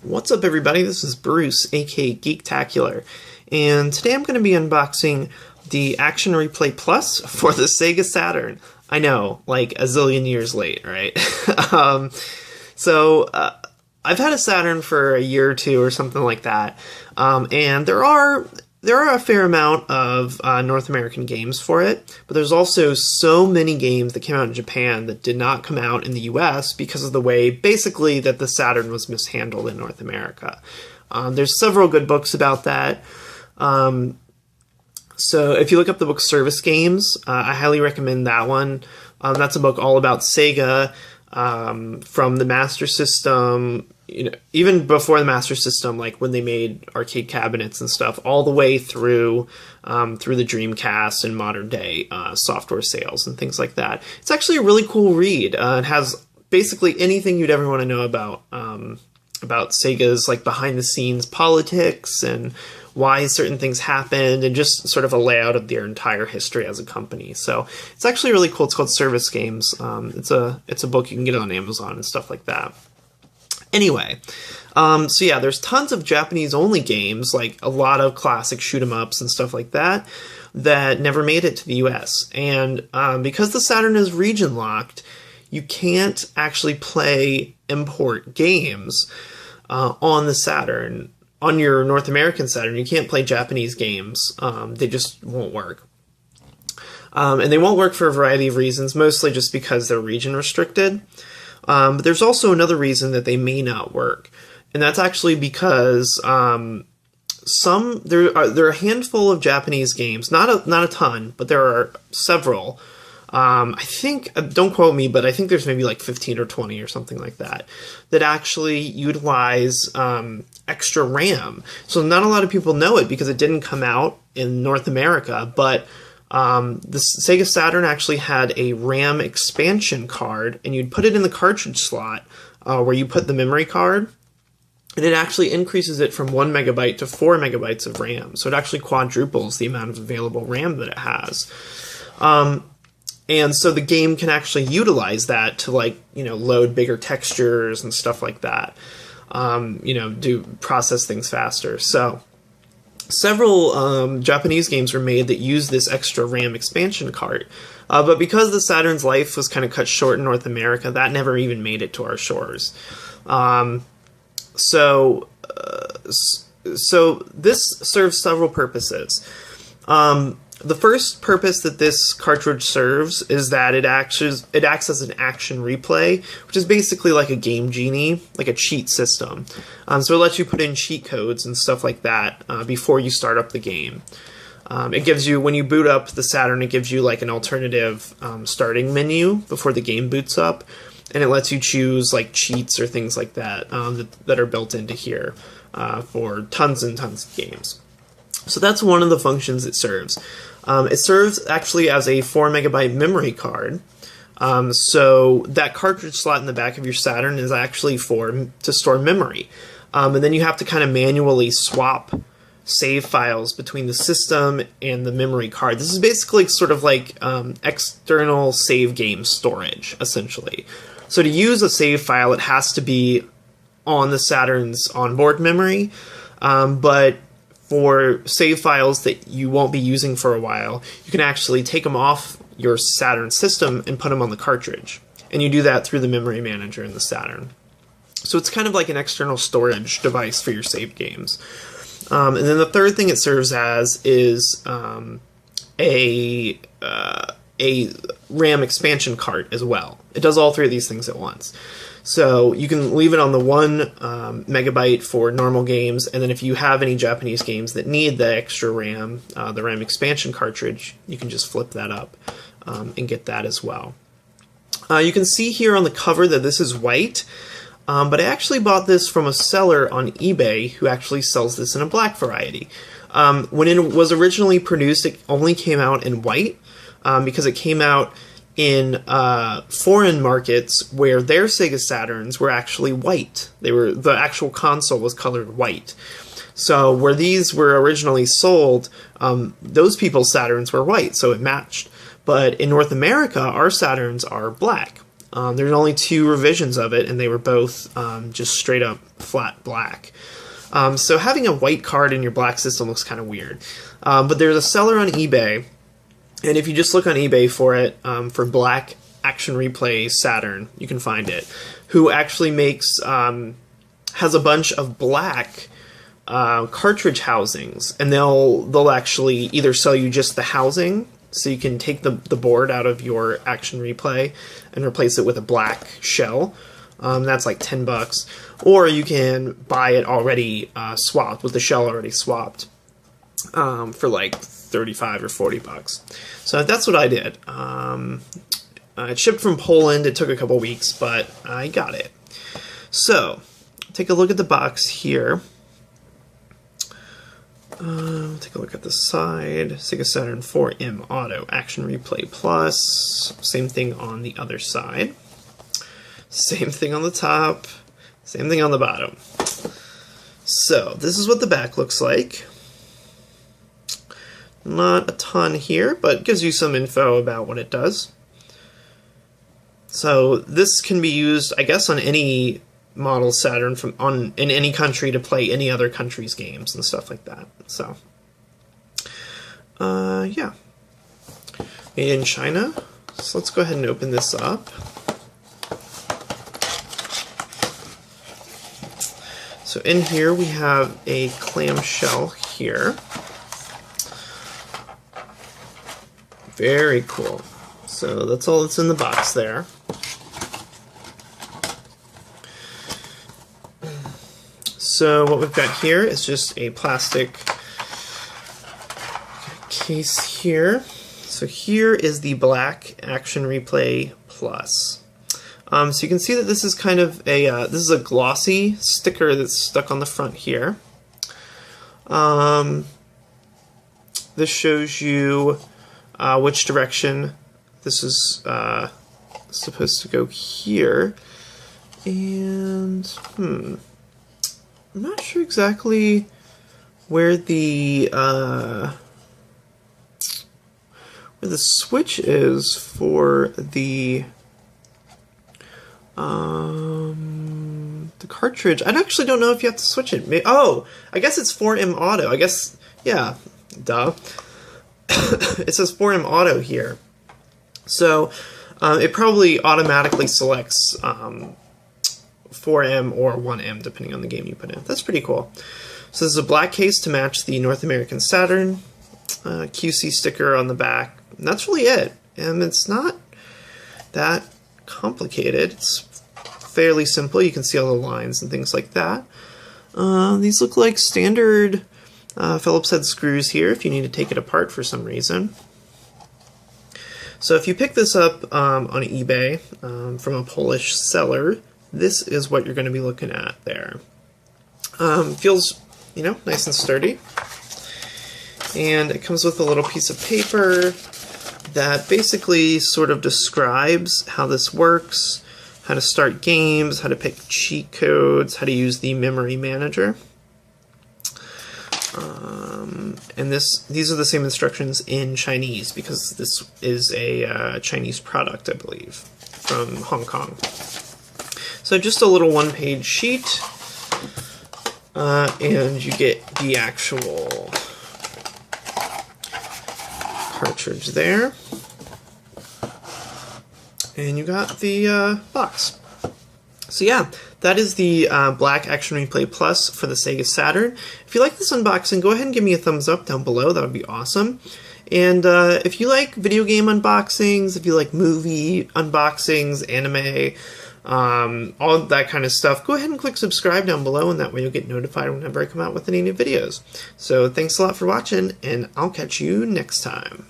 What's up, everybody? This is Bruce, aka Geektacular, and today I'm going to be unboxing the Action Replay Plus for the Sega Saturn. I know, like a zillion years late, right? I've had a Saturn for a year or two or something like that, and there are a fair amount of North American games for it, but there's also so many games that came out in Japan that did not come out in the US because of the way, basically, that the Saturn was mishandled in North America. There's several good books about that. So if you look up the book Service Games, I highly recommend that one. That's a book all about Sega, from the Master System, even before the Master System, like when they made arcade cabinets and stuff, all the way through the Dreamcast and modern day software sales and things like that. It's actually a really cool read. It has basically anything you'd ever want to know about Sega's like behind the scenes politics and why certain things happened, and just sort of a layout of their entire history as a company. So it's actually really cool. It's called Service Games. It's a book. You can get it on Amazon and stuff like that. Anyway, so yeah, there's tons of Japanese-only games, like a lot of classic shoot-'em-ups and stuff like that, that never made it to the US. And because the Saturn is region-locked, you can't actually play import games on the Saturn. On your North American Saturn, you can't play Japanese games. They just won't work. And they won't work for a variety of reasons, mostly just because they're region restricted. But there's also another reason that they may not work, and that's actually because there are a handful of Japanese games, not a ton, but there are several. I think, don't quote me, but I think there's maybe like 15 or 20 or something like that, that actually utilize extra RAM. So not a lot of people know it because it didn't come out in North America, but the Sega Saturn actually had a RAM expansion card, and you'd put it in the cartridge slot where you put the memory card, and it actually increases it from 1 megabyte to 4 megabytes of RAM. So it actually quadruples the amount of available RAM that it has. And so the game can actually utilize that to, like, load bigger textures and stuff like that. Process things faster. So several Japanese games were made that use this extra RAM expansion card. But because the Saturn's life was kind of cut short in North America, that never even made it to our shores. So this serves several purposes. The first purpose that this cartridge serves is that it acts as an action replay, which is basically like a Game Genie, like a cheat system. So it lets you put in cheat codes and stuff like that before you start up the game. It gives you, when you boot up the Saturn, it gives you like an alternative starting menu before the game boots up, and it lets you choose like cheats or things like that that are built into here for tons and tons of games. So that's one of the functions it serves. It serves actually as a 4 megabyte memory card. So that cartridge slot in the back of your Saturn is actually to store memory. And then you have to kind of manually swap save files between the system and the memory card. This is basically sort of like external save game storage, essentially. So to use a save file, it has to be on the Saturn's onboard memory, but for save files that you won't be using for a while, you can actually take them off your Saturn system and put them on the cartridge. And you do that through the memory manager in the Saturn. So it's kind of like an external storage device for your save games. And then the third thing it serves as is a RAM expansion card as well. It does all three of these things at once. So you can leave it on the 1 megabyte for normal games, and then if you have any Japanese games that need the extra RAM, the RAM expansion cartridge, you can just flip that up and get that as well. You can see here on the cover that this is white, but I actually bought this from a seller on eBay who actually sells this in a black variety. When it was originally produced, it only came out in white because it came out in foreign markets where their Sega Saturns were actually white. The actual console was colored white. So where these were originally sold, those people's Saturns were white, so it matched. But in North America, our Saturns are black. There's only 2 revisions of it, and they were both just straight up flat black. So having a white card in your black system looks kind of weird. But there's a seller on eBay, and if you just look on eBay for it, for black Action Replay Saturn, you can find it, who actually makes, has a bunch of black cartridge housings, and they'll actually either sell you just the housing, so you can take the board out of your Action Replay and replace it with a black shell. That's like $10, or you can buy it already swapped, with the shell already swapped, for like $35 or $40. So that's what I did. It shipped from Poland. It took a couple weeks, but I got it. So take a look at the box here. Take a look at the side. Sega Saturn 4M Auto Action Replay Plus. Same thing on the other side. Same thing on the top. Same thing on the bottom. So this is what the back looks like. Not a ton here, but gives you some info about what it does. So this can be used, I guess, on any model Saturn in any country to play any other country's games and stuff like that. So, yeah, made in China. So let's go ahead and open this up. So in here we have a clamshell here. Very cool. So that's all that's in the box there. So what we've got here is just a plastic case here. So here is the black Action Replay Plus. So you can see that this is kind of a this is a glossy sticker that's stuck on the front here. This shows you which direction this is supposed to go here, and I'm not sure exactly where the switch is for the cartridge. I actually don't know if you have to switch it. Oh, I guess it's 4M Auto. I guess, yeah, duh. It says 4M Auto here. So it probably automatically selects 4M or 1M, depending on the game you put in. That's pretty cool. So this is a black case to match the North American Saturn, QC sticker on the back, and that's really it. And it's not that complicated. It's fairly simple. You can see all the lines and things like that. These look like standard Phillips head screws here if you need to take it apart for some reason. So if you pick this up on eBay from a Polish seller, this is what you're going to be looking at there. Feels, you know, nice and sturdy. And it comes with a little piece of paper that basically sort of describes how this works, how to start games, how to pick cheat codes, how to use the memory manager. And these are the same instructions in Chinese, because this is a Chinese product, I believe, from Hong Kong. So just a little one-page sheet, and you get the actual cartridge there, and you got the box. So yeah, that is the Black Action Replay Plus for the Sega Saturn. If you like this unboxing, go ahead and give me a thumbs up down below. That would be awesome. And if you like video game unboxings, if you like movie unboxings, anime, all that kind of stuff, go ahead and click subscribe down below, and that way you'll get notified whenever I come out with any new videos. So thanks a lot for watching, and I'll catch you next time.